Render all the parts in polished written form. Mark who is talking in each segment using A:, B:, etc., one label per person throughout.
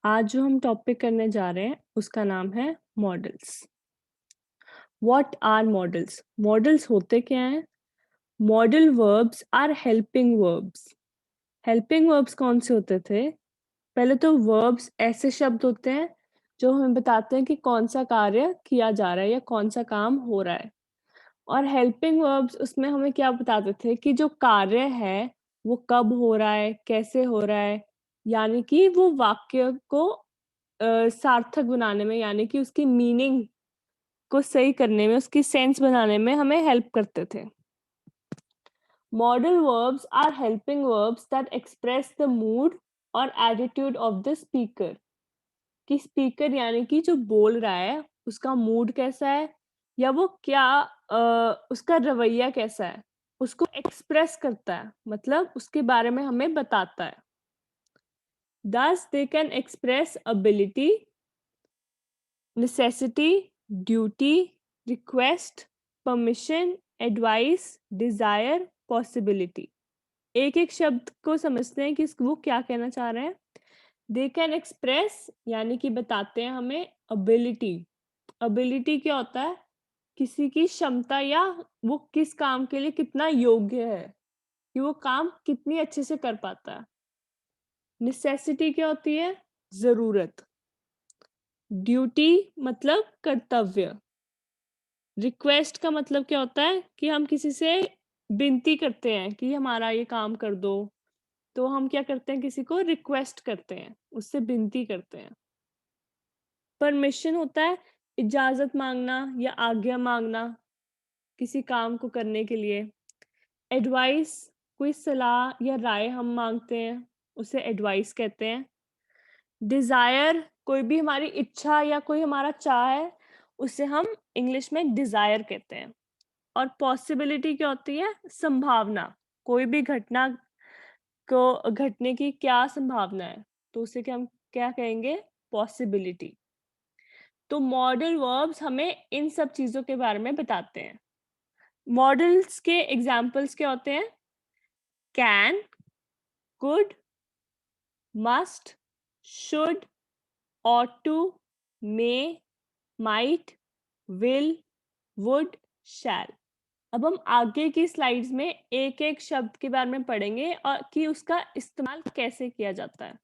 A: आज जो हम टॉपिक करने जा रहे हैं उसका नाम है modals. What are modals? Modals होते क्या हैं? Modal verbs are helping verbs. Helping verbs कौन से होते थे? पहले तो वर्ब्स ऐसे शब्द होते हैं जो हमें बताते हैं कि कौन सा कार्य किया जा रहा है या कौन सा काम हो रहा है। और हेल्पिंग वर्ब्स उसमें हमें क्या बताते थे कि जो कार्य है वो कब हो रहा है, कैसे हो रहा है, यानी कि वो वाक्य को सार्थक बनाने में, यानी कि उसकी मीनिंग को सही करने में, उसकी सेंस बनाने में हमें हेल्प करते थे। Modal verbs are helping verbs that express the mood और एटीट्यूड ऑफ द स्पीकर। कि स्पीकर यानी कि जो बोल रहा है उसका मूड कैसा है या वो क्या उसका रवैया कैसा है, उसको एक्सप्रेस करता है, मतलब उसके बारे में हमें बताता है। Thus they can express ability, necessity, duty, request, permission, advice, desire, possibility। एक एक शब्द को समझते हैं कि वो क्या कहना चाह रहे हैं। दे कैन एक्सप्रेस यानी कि बताते हैं हमें अबिलिटी। अबिलिटी क्या होता है? किसी की क्षमता या वो किस काम के लिए कितना योग्य है, कि वो काम कितनी अच्छे से कर पाता है। नेसेसिटी क्या होती है? जरूरत। ड्यूटी मतलब कर्तव्य। रिक्वेस्ट का मतलब क्या होता है कि हम किसी से विनती करते हैं कि हमारा ये काम कर दो, तो हम क्या करते हैं, किसी को रिक्वेस्ट करते हैं, उससे विनती करते हैं। परमिशन होता है इजाजत मांगना या आज्ञा मांगना किसी काम को करने के लिए। एडवाइस कोई सलाह या राय हम मांगते हैं, उसे एडवाइस कहते हैं। डिजायर कोई भी हमारी इच्छा या कोई हमारा चाह है, उसे हम इंग्लिश में डिजायर कहते हैं। और पॉसिबिलिटी क्या होती है? संभावना। कोई भी घटना को घटने की क्या संभावना है, तो उसे क्या हम क्या कहेंगे? पॉसिबिलिटी। तो मॉडल वर्ब्स हमें इन सब चीजों के बारे में बताते हैं। मॉडल्स के एग्जाम्पल्स क्या होते हैं? Can, could, must, should, ought to, may, might, will, would, shall। अब हम आगे की स्लाइड्स में एक एक शब्द के बारे में पढ़ेंगे और कि उसका इस्तेमाल कैसे किया जाता है।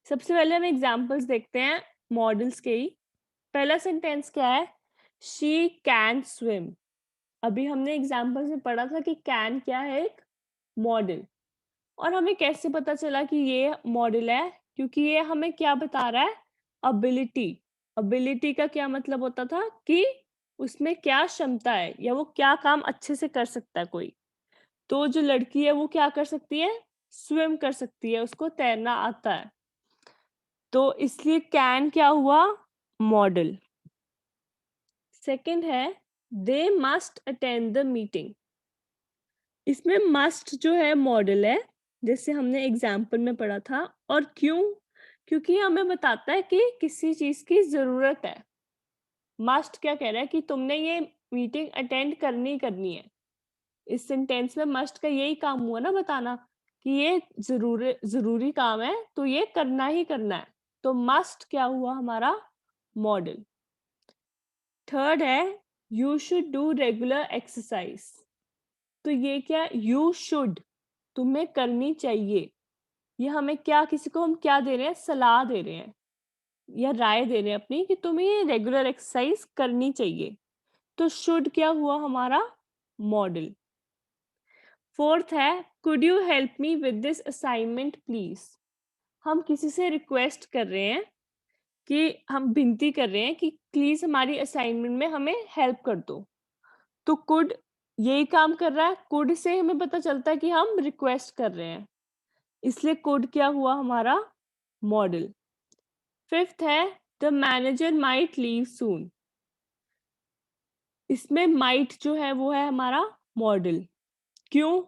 A: सबसे पहले हम एग्जाम्पल्स देखते हैं मॉडल्स के ही। पहला सेंटेंस क्या है? She can swim. अभी हमने एग्जाम्पल्स में पढ़ा था कि कैन क्या है? एक मॉडल। और हमें कैसे पता चला कि ये मॉडल है? क्योंकि ये हमें क्या बता रहा है? अबिलिटी। अबिलिटी का क्या मतलब होता था कि उसमें क्या क्षमता है या वो क्या काम अच्छे से कर सकता है कोई। तो जो लड़की है वो क्या कर सकती है? स्विम कर सकती है, उसको तैरना आता है। तो इसलिए कैन क्या हुआ? मॉडल। सेकंड है they must attend the meeting. इसमें मस्ट जो है मॉडल है, जैसे हमने एग्जाम्पल में पढ़ा था। और क्यों? क्योंकि हमें बताता है कि किसी चीज की जरूरत है। मस्ट क्या कह रहा है कि तुमने ये मीटिंग अटेंड करनी करनी है। इस सेंटेंस में मस्ट का यही काम हुआ ना, बताना कि ये जरूरी काम है, तो ये करना ही करना है। तो मस्ट क्या हुआ? हमारा मॉडल। थर्ड है you should do regular exercise. तो ये क्या? यू शुड, तुम्हें करनी चाहिए। ये हमें क्या, किसी को हम क्या दे रहे हैं? सलाह दे रहे हैं या राय दे रहे हैं अपनी कि तुम्हें ये रेगुलर एक्सरसाइज करनी चाहिए। तो शुड क्या हुआ? हमारा मॉडल। फोर्थ है could you help me with this assignment please. हम किसी से रिक्वेस्ट कर रहे हैं, कि हम विनती कर रहे हैं कि प्लीज हमारी असाइनमेंट में हमें हेल्प कर दो। तो कुड यही काम कर रहा है। कुड से हमें पता चलता है कि हम रिक्वेस्ट कर रहे हैं, इसलिए कुड क्या हुआ? हमारा मॉडल। फिफ्थ है द मैनेजर माइट लीव सून। इसमें माइट जो है वो है हमारा मॉडल। क्यों?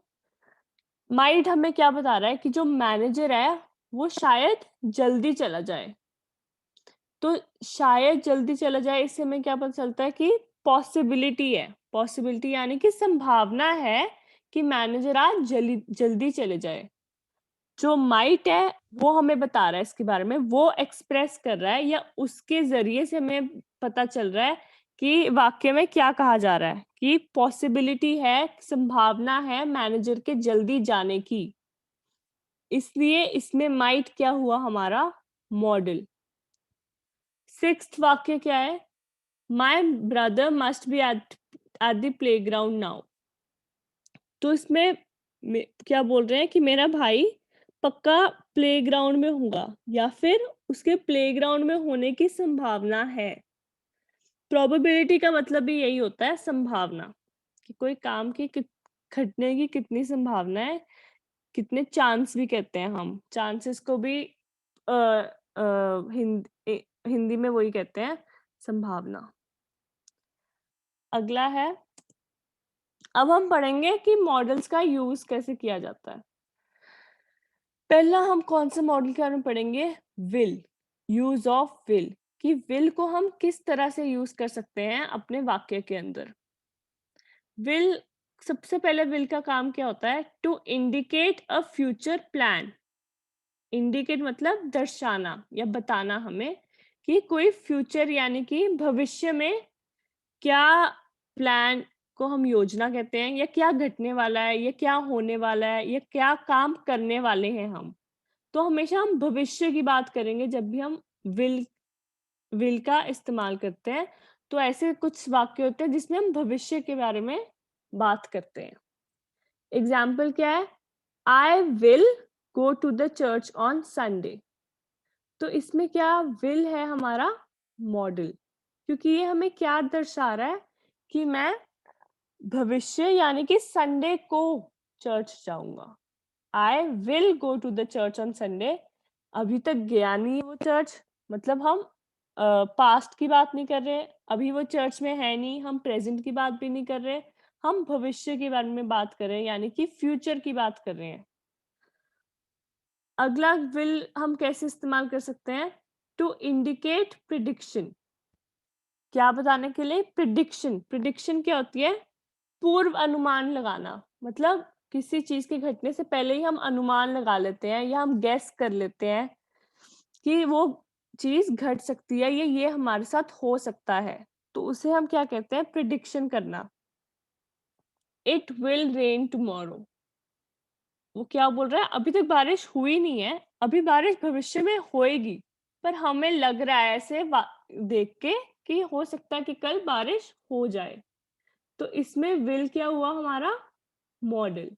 A: माइट हमें क्या बता रहा है कि जो मैनेजर है वो शायद जल्दी चला जाए। तो शायद जल्दी चला जाए, इससे हमें क्या पता चलता है कि पॉसिबिलिटी है। पॉसिबिलिटी यानी कि संभावना है कि मैनेजर आज जल्दी जल्दी चले जाए। जो माइट है वो हमें बता रहा है इसके बारे में, वो एक्सप्रेस कर रहा है या उसके जरिए से हमें पता चल रहा है कि वाक्य में क्या कहा जा रहा है कि पॉसिबिलिटी है, संभावना है मैनेजर के जल्दी जाने की, इसलिए इसमें माइट क्या हुआ हमारा मॉडल। सिक्स्थ वाक्य क्या है, my brother must be at the playground now. तो इसमें क्या बोल रहे हैं कि मेरा भाई पक्का प्लेग्राउंड में होगा या फिर उसके प्लेग्राउंड में होने की संभावना है। प्रोबेबिलिटी का मतलब भी यही होता है, संभावना, कि कोई काम की घटने की कितनी संभावना है, कितने चांस भी कहते हैं हम, चांसेस को भी हिंदी में वही कहते हैं, संभावना। अगला है, अब हम पढ़ेंगे कि मॉडल्स का यूज कैसे किया जाता है। पहला हम कौन से मॉडल के बारे में पढ़ेंगे, विल, यूज ऑफ विल, कि विल को हम किस तरह से यूज कर सकते हैं अपने वाक्य के अंदर। विल, सबसे पहले विल का काम क्या होता है, to indicate a future plan. Indicate मतलब दर्शाना या बताना हमें कि कोई फ्यूचर यानी कि भविष्य में क्या प्लान को हम योजना कहते हैं, या क्या घटने वाला है, या क्या होने वाला है, या क्या काम करने वाले हैं हम। तो हमेशा हम भविष्य की बात करेंगे जब भी हम विल का इस्तेमाल करते हैं। तो ऐसे कुछ वाक्य होते हैं जिसमें हम भविष्य के बारे में बात करते हैं। एग्जाम्पल क्या है, I will go to the church on Sunday. तो इसमें क्या विल है हमारा मॉडल, क्योंकि ये हमें क्या दर्शा रहा है कि मैं भविष्य यानी कि संडे को चर्च जाऊंगा। I will go to the church on Sunday, अभी तक गया नहीं वो चर्च, मतलब हम पास्ट की बात नहीं कर रहे, अभी वो चर्च में है नहीं, हम प्रेजेंट की बात भी नहीं कर रहे, हम भविष्य के बारे में बात कर रहे हैं, यानी कि फ्यूचर की बात कर रहे हैं। अगला विल हम कैसे इस्तेमाल कर सकते हैं, टू इंडिकेट प्रिडिक्शन, क्या बताने के लिए, प्रिडिक्शन। प्रिडिक्शन क्या होती है, पूर्व अनुमान लगाना, मतलब किसी चीज के घटने से पहले ही हम अनुमान लगा लेते हैं या हम गैस कर लेते हैं कि वो चीज घट सकती है या ये हमारे साथ हो सकता है, तो उसे हम क्या कहते हैं, प्रिडिक्शन करना। इट विल रेन टुमारो, वो क्या बोल रहा है, अभी तक बारिश हुई नहीं है, अभी बारिश भविष्य में होएगी, पर हमें लग रहा है ऐसे देख के कि हो सकता है कि कल बारिश हो जाए। तो इसमें विल क्या हुआ हमारा मॉडल।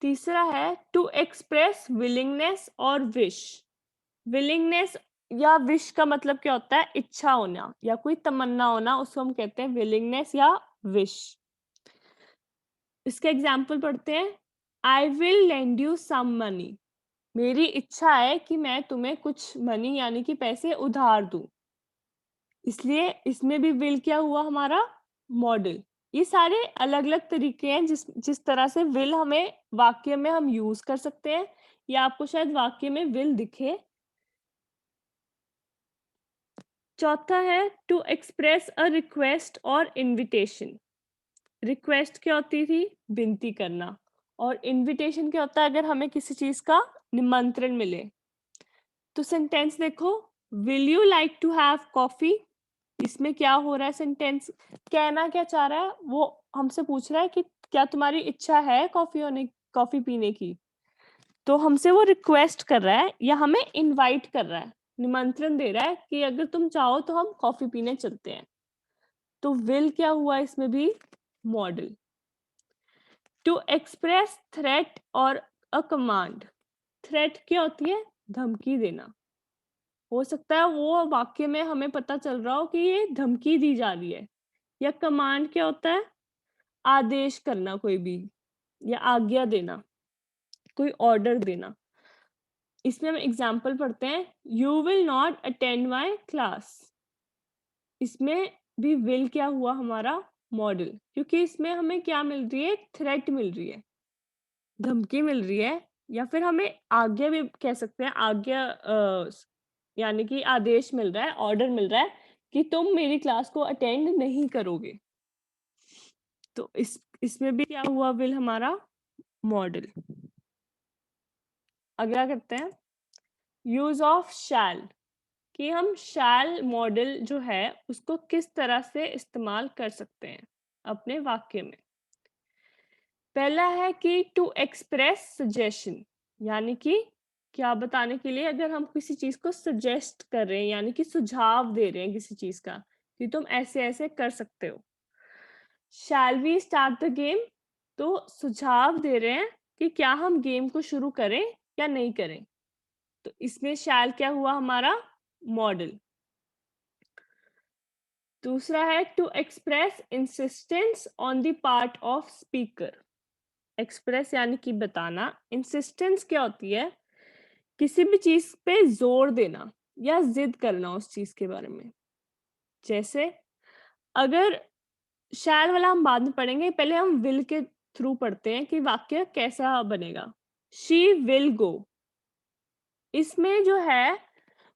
A: तीसरा है टू एक्सप्रेस विलिंगनेस और विश। विलिंगनेस या विश का मतलब क्या होता है, इच्छा होना या कोई तमन्ना होना, उसको हम कहते हैं विलिंगनेस या विश। इसके एग्जाम्पल पढ़ते हैं, I will lend you some money, मेरी इच्छा है कि मैं तुम्हें कुछ मनी यानी कि पैसे उधार दूं। इसलिए इसमें भी विल क्या हुआ हमारा मॉडल। ये सारे अलग अलग तरीके हैं जिस तरह से विल हमें वाक्य में हम यूज कर सकते हैं, या आपको शायद वाक्य में विल दिखे। चौथा है टू एक्सप्रेस अ रिक्वेस्ट और इनविटेशन। रिक्वेस्ट क्या होती थी, विनती करना, और इनविटेशन क्या होता है, अगर हमें किसी चीज का निमंत्रण मिले। तो सेंटेंस देखो, will you like to have coffee, इसमें क्या हो रहा है, सेंटेंस कहना क्या चाह रहा है, वो हमसे पूछ रहा है कि क्या तुम्हारी इच्छा है कॉफी पीने की। तो हमसे वो रिक्वेस्ट कर रहा है या हमें इनवाइट कर रहा है, निमंत्रण दे रहा है कि अगर तुम चाहो तो हम कॉफी पीने चलते हैं। तो विल क्या हुआ इसमें भी मॉडल। टू एक्सप्रेस थ्रेट और अ कमांड। थ्रेट क्या होती है, धमकी देना, हो सकता है वो वाक्य में हमें पता चल रहा हो कि ये धमकी दी जा रही है। या कमांड क्या होता है, आदेश करना, कोई भी, या आज्ञा देना, कोई ऑर्डर देना। इसमें हम एग्जाम्पल पढ़ते हैं, you will not attend my class. इसमें भी विल क्या हुआ हमारा मॉडल, क्योंकि इसमें हमें क्या मिल रही है, थ्रेट मिल रही है, धमकी मिल रही है, या फिर हमें आज्ञा भी कह सकते हैं, आज्ञा यानी कि आदेश मिल रहा है, ऑर्डर मिल रहा है कि तुम मेरी क्लास को अटेंड नहीं करोगे। तो इसमें भी क्या हुआ विल हमारा मॉडल। अगला करते हैं यूज ऑफ शैल, कि हम शैल मॉडल जो है उसको किस तरह से इस्तेमाल कर सकते हैं अपने वाक्य में। पहला है कि टू एक्सप्रेस सजेशन, यानी कि क्या बताने के लिए, अगर हम किसी चीज को सजेस्ट कर रहे हैं यानी कि सुझाव दे रहे हैं किसी चीज का कि तुम ऐसे ऐसे कर सकते हो। Shall we start the game, तो सुझाव दे रहे हैं कि क्या हम गेम को शुरू करें या नहीं करें। तो इसमें शैल क्या हुआ, हमारा मॉडल। दूसरा है to express insistence on the part of speaker. Express यानी कि बताना, इंसिस्टेंस क्या होती है, किसी भी चीज पे जोर देना या जिद करना उस चीज के बारे में। जैसे अगर शैल वाला हम बाद में पढ़ेंगे, पहले हम विल के थ्रू पढ़ते हैं कि वाक्य कैसा बनेगा। शी विल गो, इसमें जो है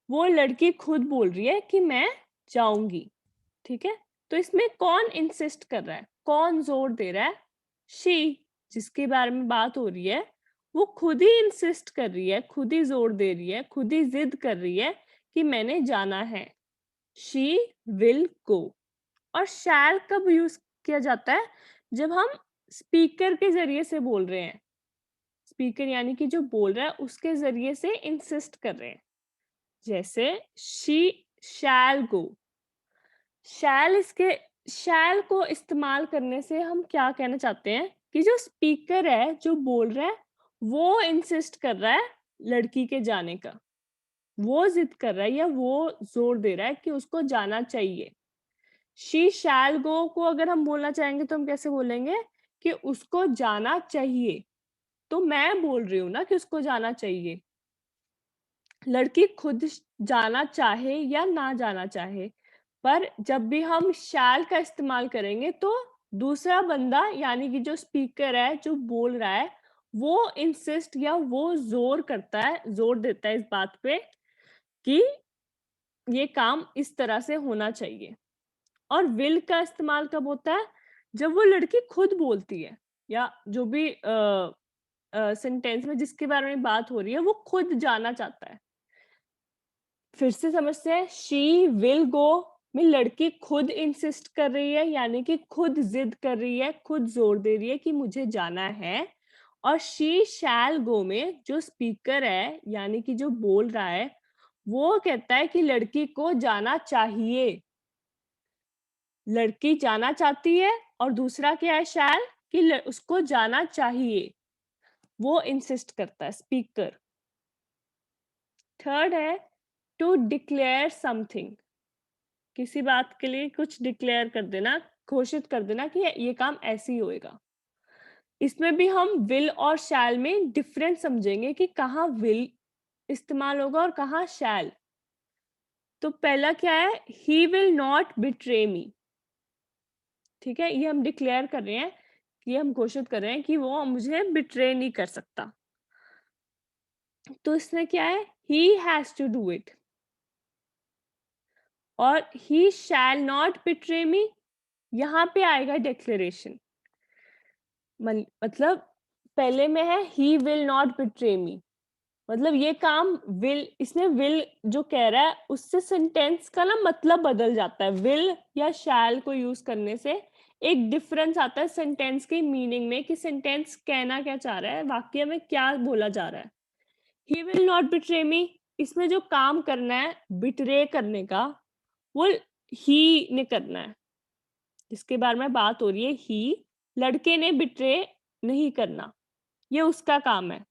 A: वो लड़की खुद बोल रही है कि मैं जाऊंगी। ठीक है, तो इसमें कौन इंसिस्ट कर रहा है, कौन जोर दे रहा है, शी, जिसके बारे में बात हो रही है वो खुद ही इंसिस्ट कर रही है, खुद ही जोर दे रही है, खुद ही जिद कर रही है कि मैंने जाना है। She will go. और शैल कब यूज किया जाता है, जब हम स्पीकर के जरिए से बोल रहे हैं। स्पीकर यानी कि जो बोल रहा है उसके जरिए से इंसिस्ट कर रहे हैं। जैसे शी शैल गो। शैल को इस्तेमाल करने से हम क्या कहना चाहते हैं कि जो स्पीकर है जो बोल रहा है वो इंसिस्ट कर रहा है लड़की के जाने का, वो जिद कर रहा है या वो जोर दे रहा है कि उसको जाना चाहिए। शी शैल गो को अगर हम बोलना चाहेंगे तो हम कैसे बोलेंगे कि उसको जाना चाहिए। तो मैं बोल रही हूँ ना कि उसको जाना चाहिए। लड़की खुद जाना चाहे या ना जाना चाहे, पर जब भी हम शैल का इस्तेमाल करेंगे तो दूसरा बंदा यानी कि जो स्पीकर है जो बोल रहा है वो इंसिस्ट या वो जोर करता है, जोर देता है इस बात पे कि ये काम इस तरह से होना चाहिए। और विल का इस्तेमाल कब होता है, जब वो लड़की खुद बोलती है या जो भी सेंटेंस में जिसके बारे में बात हो रही है वो खुद जाना चाहता है। फिर से समझते हैं, शी विल गो में लड़की खुद इंसिस्ट कर रही है यानी कि खुद जिद कर रही है, खुद जोर दे रही है कि मुझे जाना है। और शी शैल गो में जो स्पीकर है यानी कि जो बोल रहा है वो कहता है कि लड़की को जाना चाहिए। लड़की जाना चाहती है और दूसरा क्या है शैल, कि उसको जाना चाहिए, वो इंसिस्ट करता है स्पीकर। थर्ड है टू डिक्लेयर समथिंग, किसी बात के लिए कुछ डिक्लेयर कर देना, घोषित कर देना कि ये काम ऐसे ही होएगा। इसमें भी हम विल और शैल में डिफरेंस समझेंगे कि कहाँ विल इस्तेमाल होगा और कहाँ शैल। तो पहला क्या है, ही विल नॉट बिट्रे मी। ठीक है, ये हम डिक्लेयर कर रहे हैं, ये हम घोषित कर रहे हैं कि वो मुझे बिट्रे नहीं कर सकता। तो इसमें क्या है, he has to do it. और ही शैल नॉट बिट्रे मी, यहाँ पे आएगा डिक्लेरेशन। मतलब पहले में है ही विल नॉट बिट्रे मी, मतलब ये काम विल, इसमें विल जो कह रहा है उससे सेंटेंस का ना मतलब बदल जाता है। विल या शैल को यूज करने से एक डिफरेंस आता है सेंटेंस के मीनिंग में कि सेंटेंस कहना क्या चाह रहा है, वाक्य में क्या बोला जा रहा है। ही विल नॉट बिट्रे मी, इसमें जो काम करना है बिट्रे करने का वो ही ने करना है, जिसके बारे में बात हो रही है ही, लड़के ने बिट्रे नहीं करना, ये उसका काम है।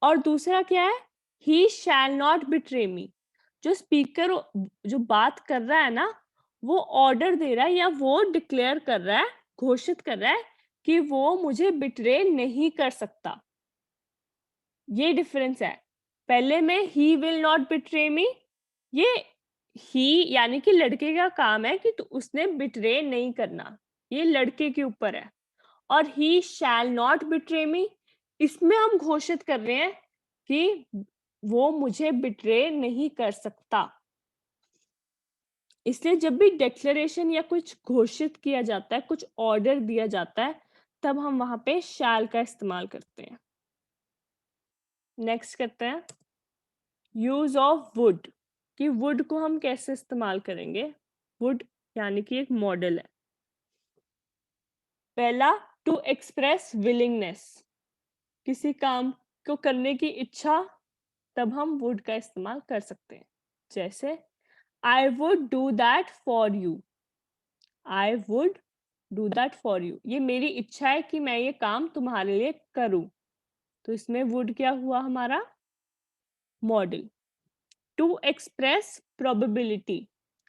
A: और दूसरा क्या है, ही शैल नॉट बिट्रे मी, जो स्पीकर जो बात कर रहा है ना वो ऑर्डर दे रहा है या वो डिक्लेयर कर रहा है, घोषित कर रहा है कि वो मुझे बिट्रे नहीं कर सकता। ये डिफरेंस है। पहले में ही विल नॉट बिट्रे मी, ये ही यानी कि लड़के का काम है कि उसने बिट्रे नहीं करना, ये लड़के के ऊपर है। और ही शैल नॉट बिट्रे मी, इसमें हम घोषित कर रहे हैं कि वो मुझे बिट्रे नहीं कर सकता। इसलिए जब भी डिक्लेरेशन या कुछ घोषित किया जाता है, कुछ ऑर्डर दिया जाता है, तब हम वहां पे शैल का इस्तेमाल करते हैं। नेक्स्ट करते हैं यूज ऑफ वुड, कि वुड को हम कैसे इस्तेमाल करेंगे। वुड यानी कि एक मॉडल है। पहला, टू एक्सप्रेस विलिंगनेस, किसी काम को करने की इच्छा, तब हम वुड का इस्तेमाल कर सकते हैं। जैसे I would do that for you, I would do that for you, ये मेरी इच्छा है कि मैं ये काम तुम्हारे लिए करूं। तो इसमें वुड क्या हुआ हमारा, मॉडल। टू एक्सप्रेस प्रोबेबिलिटी,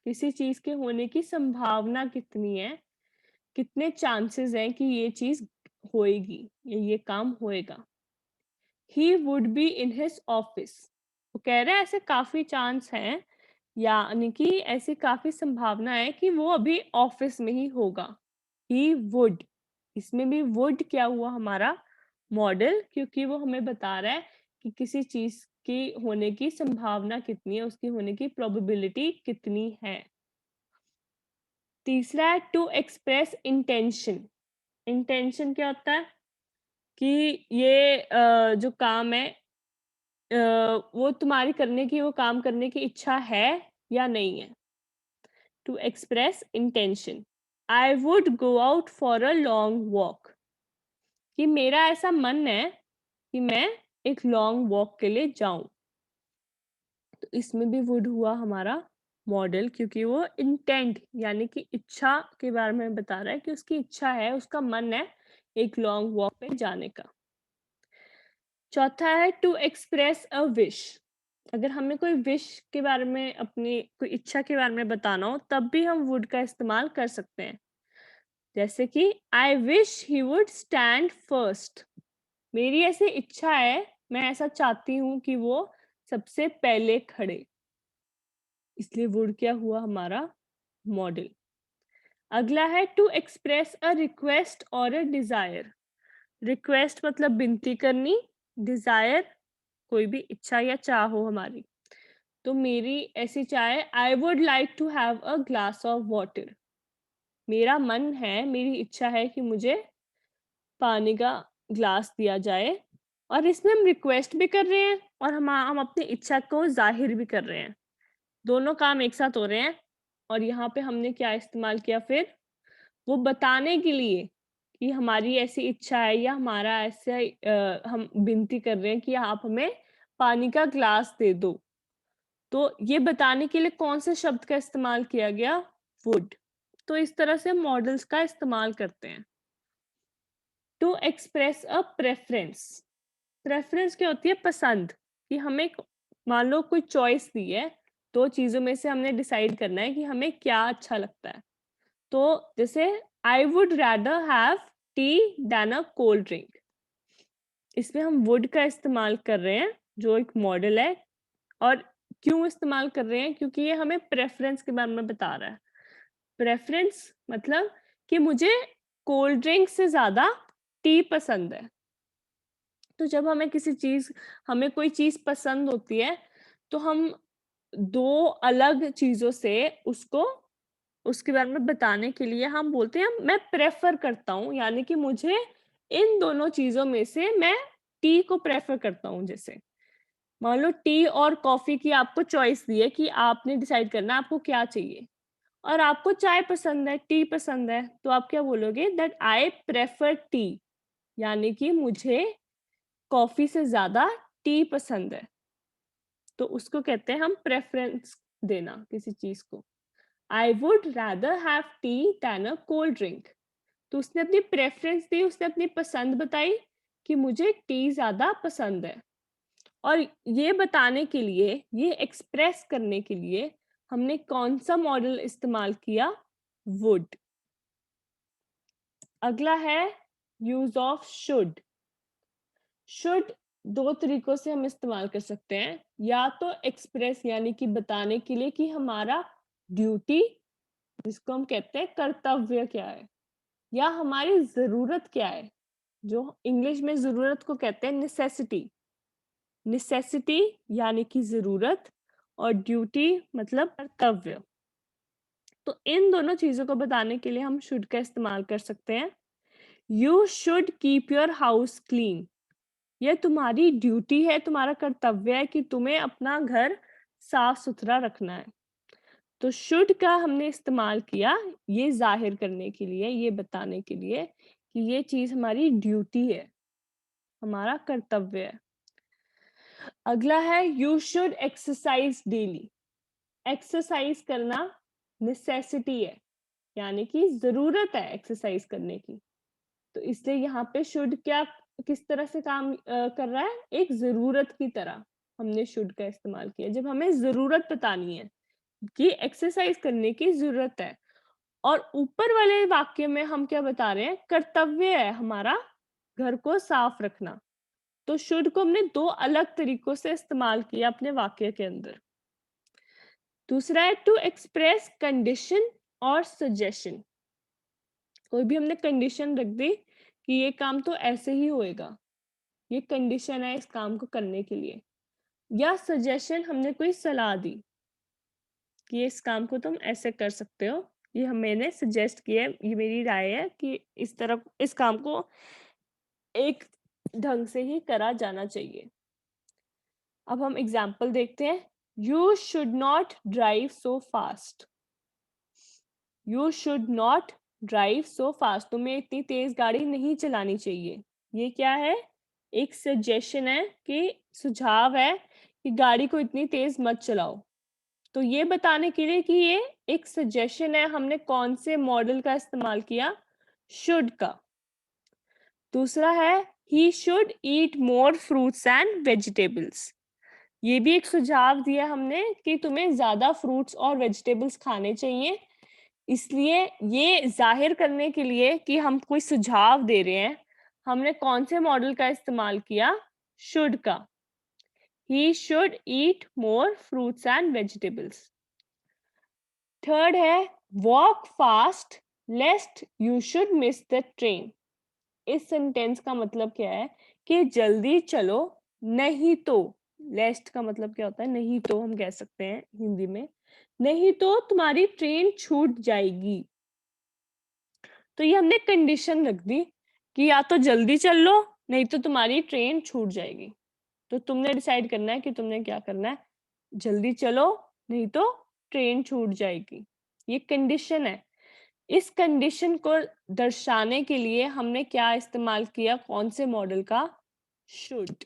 A: किसी चीज के होने की संभावना कितनी है, कितने चांसेस हैं कि ये चीज होएगी या ये काम होएगा। He would be in his office, वो कह रहे हैं ऐसे काफी चांस हैं, यानी कि ऐसी काफी संभावना है कि वो अभी ऑफिस में ही होगा। ही वुड, इसमें भी वुड क्या हुआ हमारा, मॉडल, क्योंकि वो हमें बता रहा है कि किसी चीज की होने की संभावना कितनी है, उसकी होने की प्रोबेबिलिटी कितनी है। तीसरा है टू एक्सप्रेस इंटेंशन। इंटेंशन क्या होता है कि ये जो काम है वो तुम्हारी करने की, वो काम करने की इच्छा है या नहीं है। To express intention, I would go out for a long walk, कि मेरा ऐसा मन है कि मैं एक लॉन्ग वॉक के लिए जाऊं। तो इसमें भी वुड हुआ हमारा मॉडल, क्योंकि वो इंटेंट यानी कि इच्छा के बारे में बता रहा है कि उसकी इच्छा है, उसका मन है एक लॉन्ग वॉक पे जाने का। चौथा है टू एक्सप्रेस अ विश, अगर हमें कोई विश के बारे में, अपनी कोई इच्छा के बारे में बताना हो, तब भी हम वुड का इस्तेमाल कर सकते हैं। जैसे कि I wish he would stand first, मेरी ऐसी इच्छा है, मैं ऐसा चाहती हूँ कि वो सबसे पहले खड़े, इसलिए वुड क्या हुआ हमारा, मॉडल। अगला है टू एक्सप्रेस अ रिक्वेस्ट और अ डिजायर। रिक्वेस्ट मतलब विनती करनी, डिजायर कोई भी इच्छा या चाह हो हमारी। तो मेरी ऐसी चाह है, I would like to have a glass of water, मेरा मन है, मेरी इच्छा है कि मुझे पानी का ग्लास दिया जाए। और इसमें हम रिक्वेस्ट भी कर रहे हैं और हम अपनी इच्छा को जाहिर भी कर रहे हैं, दोनों काम एक साथ हो रहे हैं। और यहाँ पे हमने क्या इस्तेमाल किया फिर, वो बताने के लिए कि हमारी ऐसी इच्छा है या हमारा ऐसे हम विनती कर रहे हैं कि आप हमें पानी का ग्लास दे दो। तो ये बताने के लिए कौन से शब्द का इस्तेमाल किया गया, वुड। तो इस तरह से मॉडल्स का इस्तेमाल करते हैं। To express a preference, preference क्या होती है, पसंद, कि हमें मान लो कोई चॉइस दी है, दो चीजों में से हमने डिसाइड करना है कि हमें क्या अच्छा लगता है। तो जैसे I would rather have tea than a cold drink, इसमें हम वुड का इस्तेमाल कर रहे हैं जो एक मॉडल है। और क्यों इस्तेमाल कर रहे हैं, क्योंकि ये हमें प्रेफरेंस के बारे में बता रहा है। प्रेफरेंस मतलब कि मुझे कोल्ड ड्रिंक से ज्यादा टी पसंद है। तो जब हमें कोई चीज पसंद होती है, तो हम दो अलग चीजों से उसको, उसके बारे में बताने के लिए हम बोलते हैं मैं प्रेफर करता हूँ, यानी कि मुझे इन दोनों चीजों में से मैं टी को प्रेफर करता हूँ। जैसे मान लो टी और कॉफी की आपको चॉइस दी है कि आपने डिसाइड करना है आपको क्या चाहिए, और आपको चाय पसंद है, टी पसंद है, तो आप क्या बोलोगे, दैट आई प्रेफर टी, यानी कि मुझे कॉफी से ज्यादा टी पसंद है। तो उसको कहते हैं हम प्रेफरेंस देना किसी चीज को। I would rather have tea than a cold drink, तो उसने अपनी प्रेफरेंस दी, उसने अपनी पसंद बताई कि मुझे टी ज्यादा पसंद है। और ये बताने के लिए, ये एक्सप्रेस करने के लिए हमने कौन सा मॉडल इस्तेमाल किया, वुड। अगला है यूज ऑफ शुड। शुड दो तरीकों से हम इस्तेमाल कर सकते हैं, या तो एक्सप्रेस यानी कि बताने के लिए कि हमारा ड्यूटी, जिसको हम कहते हैं कर्तव्य क्या है, या हमारी जरूरत क्या है, जो इंग्लिश में जरूरत को कहते हैं नेसेसिटी। नेसेसिटी यानी कि जरूरत, और ड्यूटी मतलब कर्तव्य। तो इन दोनों चीजों को बताने के लिए हम शुड का इस्तेमाल कर सकते हैं। You should keep your house clean, यह तुम्हारी ड्यूटी है, तुम्हारा कर्तव्य है कि तुम्हें अपना घर साफ सुथरा रखना है। तो शुड का हमने इस्तेमाल किया ये जाहिर करने के लिए, ये बताने के लिए कि ये चीज हमारी ड्यूटी है, हमारा कर्तव्य है। अगला है you should exercise daily. Exercise करना नेसेसिटी है, यानी कि जरूरत है एक्सरसाइज करने की। तो इसलिए यहाँ पे शुड क्या किस तरह से काम कर रहा है, एक जरूरत की तरह हमने शुड का इस्तेमाल किया जब हमें जरूरत बतानी है कि एक्सरसाइज करने की जरूरत है। और ऊपर वाले वाक्य में हम क्या बता रहे हैं, कर्तव्य है हमारा घर को साफ रखना। तो शुड को हमने दो अलग तरीकों से इस्तेमाल किया अपने वाक्य के अंदर। दूसरा है टू एक्सप्रेस कंडीशन और सजेशन। कोई भी हमने कंडीशन रख दी कि ये काम तो ऐसे ही होएगा, ये कंडीशन है इस काम को करने के लिए, या सजेशन हमने कोई सलाह दी कि इस काम को तुम ऐसे कर सकते हो, ये हम मैंने सजेस्ट किया है, ये मेरी राय है कि इस तरह इस काम को एक ढंग से ही करा जाना चाहिए। अब हम एग्जाम्पल देखते हैं। You should not drive so fast. You should not drive so fast, तुम्हें इतनी तेज गाड़ी नहीं चलानी चाहिए। ये क्या है, एक सजेशन है कि सुझाव है कि गाड़ी को इतनी तेज मत चलाओ। तो ये बताने के लिए कि ये एक सजेशन है, हमने कौन से मॉडल का इस्तेमाल किया, शुड का। दूसरा है ही should eat more fruits and vegetables. ये भी एक सुझाव दिया हमने कि तुम्हें ज्यादा फ्रूट्स और वेजिटेबल्स खाने चाहिए। इसलिए ये जाहिर करने के लिए कि हम कोई सुझाव दे रहे हैं, हमने कौन से मॉडल का इस्तेमाल किया, शुड का। He should eat more fruits and vegetables. Third है walk fast lest you should miss the train. इस सेंटेंस का मतलब क्या है कि जल्दी चलो, नहीं तो, लेस्ट का मतलब क्या होता है, नहीं तो हम कह सकते हैं हिंदी में, नहीं तो तुम्हारी ट्रेन छूट जाएगी। तो ये हमने कंडीशन रख दी कि या तो जल्दी चल लो, नहीं तो तुम्हारी ट्रेन छूट जाएगी। तो तुमने डिसाइड करना है कि तुमने क्या करना है, जल्दी चलो नहीं तो ट्रेन छूट जाएगी। ये कंडीशन है। इस कंडीशन को दर्शाने के लिए हमने क्या इस्तेमाल किया, कौन से मॉडल का, शुड।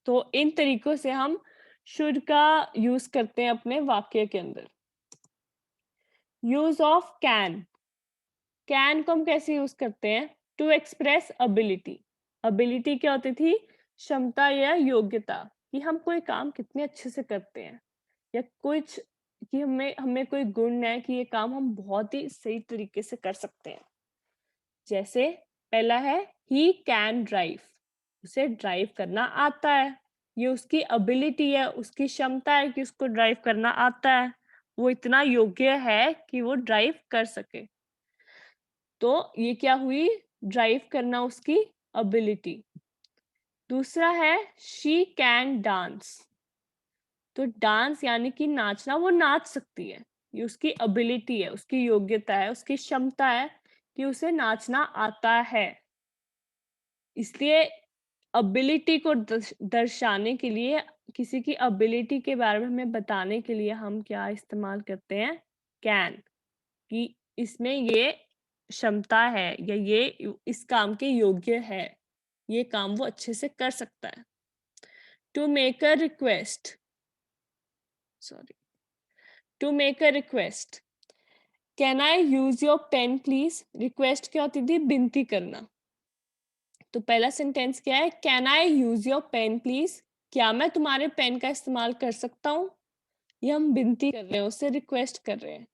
A: तो इन तरीकों से हम शुड का यूज करते हैं अपने वाक्य के अंदर। Use of can. कैन को हम कैसे यूज करते हैं, टू एक्सप्रेस अबिलिटी। अबिलिटी क्या होती थी, क्षमता या योग्यता, कि हम कोई काम कितने अच्छे से करते हैं, या कुछ कि हमें हमें कोई गुण है कि ये काम हम बहुत ही सही तरीके से कर सकते हैं। जैसे पहला है ही कैन ड्राइव, उसे ड्राइव करना आता है, ये उसकी अबिलिटी है, उसकी क्षमता है कि उसको ड्राइव करना आता है, वो इतना योग्य है कि वो ड्राइव कर सके। तो ये क्या हुई, ड्राइव करना उसकी अबिलिटी। दूसरा है शी कैन डांस। तो डांस यानी कि नाचना, वो नाच सकती है, ये उसकी अबिलिटी है, उसकी योग्यता है, उसकी क्षमता है कि उसे नाचना आता है। इसलिए अबिलिटी को दर्शाने के लिए, किसी की अबिलिटी के बारे में हमें बताने के लिए हम क्या इस्तेमाल करते हैं, कैन, कि इसमें ये क्षमता है या ये इस काम के योग्य है, ये काम वो अच्छे से कर सकता है। To make a request, sorry, to make a request, can I use your pen please. Request क्या होती थी, विनती करना। तो पहला सेंटेंस क्या है, can I use your pen please, क्या मैं तुम्हारे पेन का इस्तेमाल कर सकता हूँ। ये हम विनती कर रहे हैं, उससे रिक्वेस्ट कर रहे हैं।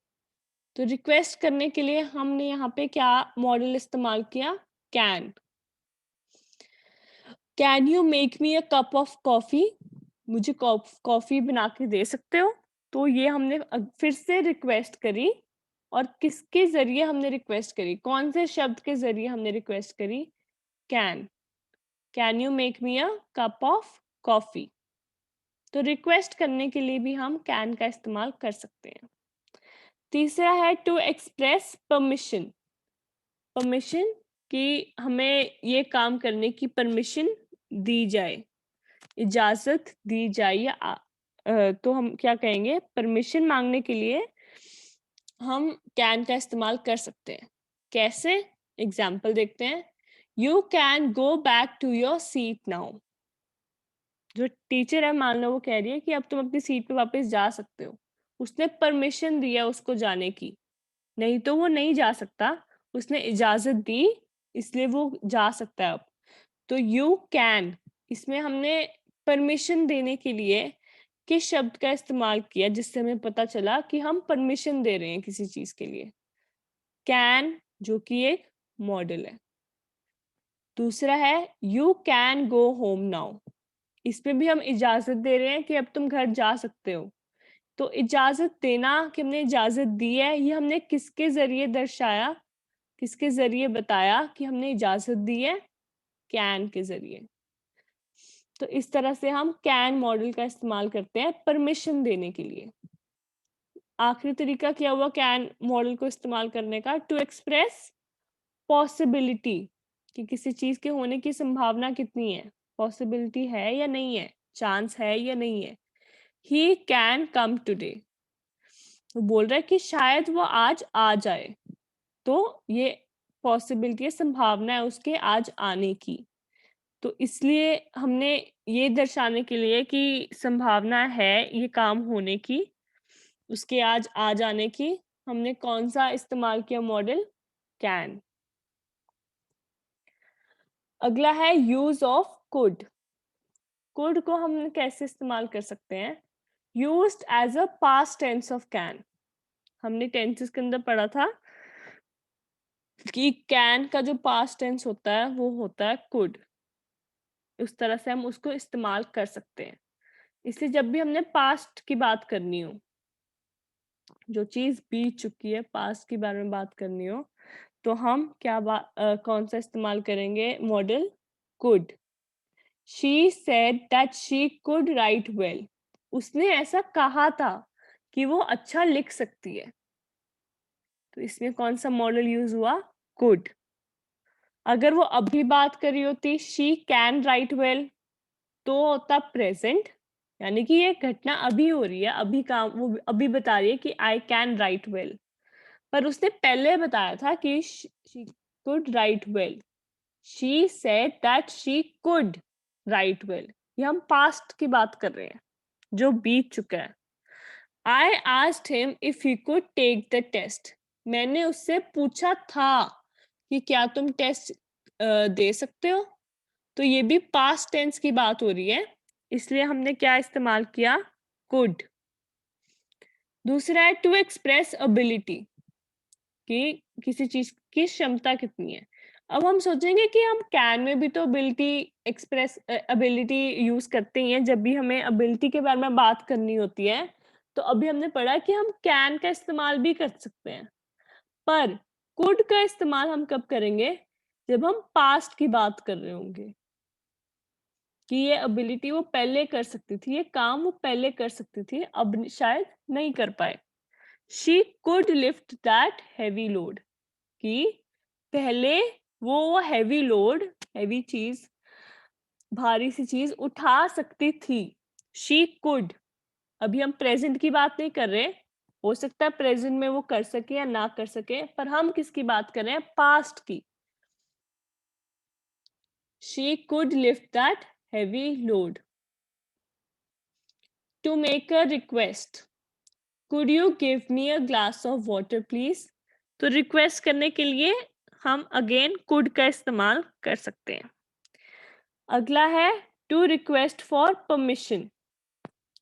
A: तो रिक्वेस्ट करने के लिए हमने यहाँ पे क्या मॉडल इस्तेमाल किया, can. Can you make me a cup of coffee, मुझे कॉफी बना के दे सकते हो। तो ये हमने फिर से रिक्वेस्ट करी, और किसके जरिए हमने रिक्वेस्ट करी, कौन से शब्द के जरिए हमने रिक्वेस्ट करी, can. Can you make me a cup of coffee. तो रिक्वेस्ट करने के लिए भी हम कैन का इस्तेमाल कर सकते हैं। तीसरा है टू एक्सप्रेस परमिशन। परमिशन कि हमें ये काम करने की परमिशन दी जाए, इजाज़त दी जाए या तो हम क्या कहेंगे, परमिशन माँगने के लिए हम कैन का इस्तेमाल कर सकते हैं। कैसे? एग्ज़ाम्पल देखते हैं। You can go back to your seat now. जो टीचर है, मान लो वो कह रही है कि अब तुम अपनी सीट पे वापस जा सकते हो। उसने परमिशन दिया उसको जाने की, नहीं तो वो नहीं जा सकता। उसने इजाज़त दी, इसलिए वो जा सकता है अब। तो यू कैन, इसमें हमने परमिशन देने के लिए किस शब्द का इस्तेमाल किया, जिससे हमें पता चला कि हम परमिशन दे रहे हैं किसी चीज के लिए? कैन, जो कि एक मॉडल है। दूसरा है you can go home now. इसमें भी हम इजाजत दे रहे हैं कि अब तुम घर जा सकते हो। तो इजाजत देना कि हमने इजाजत दी है, ये हमने किसके जरिए दर्शाया, किसके जरिए बताया कि हमने इजाजत दी है? कैन के जरिए। तो इस तरह से हम कैन मॉडल का इस्तेमाल करते हैं परमिशन देने के लिए। आखिरी तरीका क्या हुआ कैन मॉडल को इस्तेमाल करने का? टू एक्सप्रेस पॉसिबिलिटी, कि किसी चीज के होने की संभावना कितनी है, पॉसिबिलिटी है या नहीं है, चांस है या नहीं है। ही कैन कम टुडे, वो बोल रहा है कि शायद वो आज आ जाए। तो ये पॉसिबिलिटी है, संभावना है उसके आज आने की। तो इसलिए हमने ये दर्शाने के लिए कि संभावना है ये काम होने की, उसके आज आ जाने की, हमने कौन सा इस्तेमाल किया मॉडल? कैन। अगला है यूज ऑफ कुड। कुड को हम कैसे इस्तेमाल कर सकते हैं? Used as a past tense of can. हमने टेंसेस के अंदर पढ़ा था कि कैन का जो पास्ट टेंस होता है वो होता है कुड। उस तरह से हम उसको इस्तेमाल कर सकते हैं। इसलिए जब भी हमने पास्ट की बात करनी हो, जो चीज बीत चुकी है, पास्ट के बारे में बात करनी हो, तो हम क्या कौन सा इस्तेमाल करेंगे model? Could. She said that she could write well. उसने ऐसा कहा था कि वो अच्छा लिख सकती है। तो इसमें कौन सा मॉडल यूज हुआ? कुड। अगर वो अभी बात कर रही होती शी कैन राइट वेल, तो होता प्रेजेंट, यानी कि ये घटना अभी हो रही है, अभी काम वो अभी बता रही है कि आई कैन राइट वेल। पर उसने पहले बताया था कि she could write well. She said that she could write well. ये हम पास्ट की बात कर रहे हैं, जो बीत चुका है। I asked him if he could take the test. मैंने उससे पूछा था कि क्या तुम टेस्ट दे सकते हो। तो ये भी पास्ट टेंस की बात हो रही है, इसलिए हमने क्या इस्तेमाल किया? कुड। दूसरा है टू एक्सप्रेस एबिलिटी, कि किसी चीज की क्षमता कितनी है। अब हम सोचेंगे कि हम कैन में भी तो एबिलिटी यूज करते ही हैं जब भी हमें एबिलिटी के बारे में बात करनी होती है। तो अभी हमने पढ़ा कि हम कैन का इस्तेमाल भी कर सकते हैं, पर कुड का इस्तेमाल हम कब करेंगे? जब हम पास्ट की बात कर रहे होंगे, कि ये एबिलिटी वो पहले कर सकती थी, ये काम वो पहले कर सकती थी, अब शायद नहीं कर पाए। She could lift that heavy load, कि पहले वो हैवी लोड, हैवी चीज, भारी सी चीज उठा सकती थी। She could. अभी हम प्रेजेंट की बात नहीं कर रहे, हो सकता है प्रेजेंट में वो कर सके या ना कर सके, पर हम किसकी बात कर रहे हैं? पास्ट की। She could lift that heavy load. To make a request, could you give me a glass of water please. तो रिक्वेस्ट करने के लिए हम अगेन कुड का इस्तेमाल कर सकते हैं। अगला है टू रिक्वेस्ट फॉर परमिशन,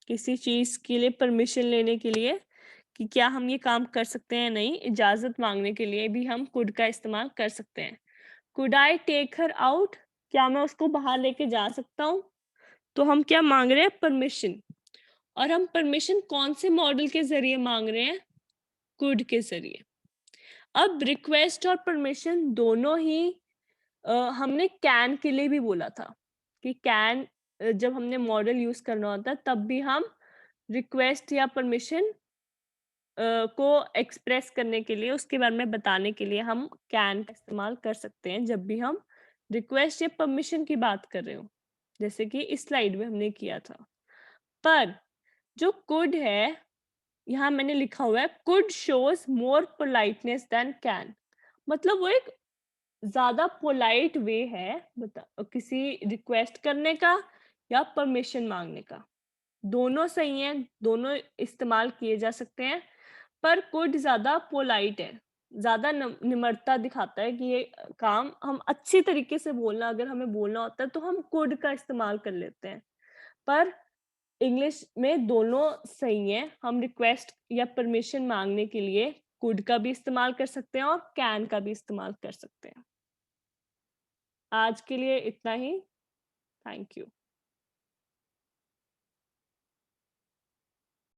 A: किसी चीज के लिए परमिशन लेने के लिए कि क्या हम ये काम कर सकते हैं, नहीं, इजाजत मांगने के लिए भी हम कुड का इस्तेमाल कर सकते हैं। Could I take her out, क्या मैं उसको बाहर लेके जा सकता हूँ? तो हम क्या मांग रहे हैं? परमिशन। और हम परमिशन कौन से मॉडल के जरिए मांग रहे हैं? कुड के जरिए। अब रिक्वेस्ट और परमिशन दोनों ही हमने कैन के लिए भी बोला था कि कैन जब हमने मॉडल यूज करना होता है तब भी हम रिक्वेस्ट या परमिशन को एक्सप्रेस करने के लिए, उसके बारे में बताने के लिए हम कैन का इस्तेमाल कर सकते हैं जब भी हम रिक्वेस्ट या परमिशन की बात कर रहे हो, जैसे कि इस स्लाइड में हमने किया था। पर जो कुड है, यहाँ मैंने लिखा हुआ है could shows more politeness than can, मतलब वो एक ज़्यादा पोलाइट वे है किसी रिक्वेस्ट करने का या परमिशन मांगने का। दोनों सही हैं, दोनों इस्तेमाल किए जा सकते हैं, पर कुड ज़्यादा पोलाइट है, ज़्यादा निम्रता दिखाता है कि ये काम हम अच्छी तरीके से बोलना, अगर हमें बोलना होता है तो हम कुड का इस्तेमाल कर लेते हैं। पर इंग्लिश में दोनों सही हैं, हम रिक्वेस्ट या परमिशन मांगने के लिए कुड का भी इस्तेमाल कर सकते हैं और कैन का भी इस्तेमाल कर सकते हैं। आज के लिए इतना ही। Thank you.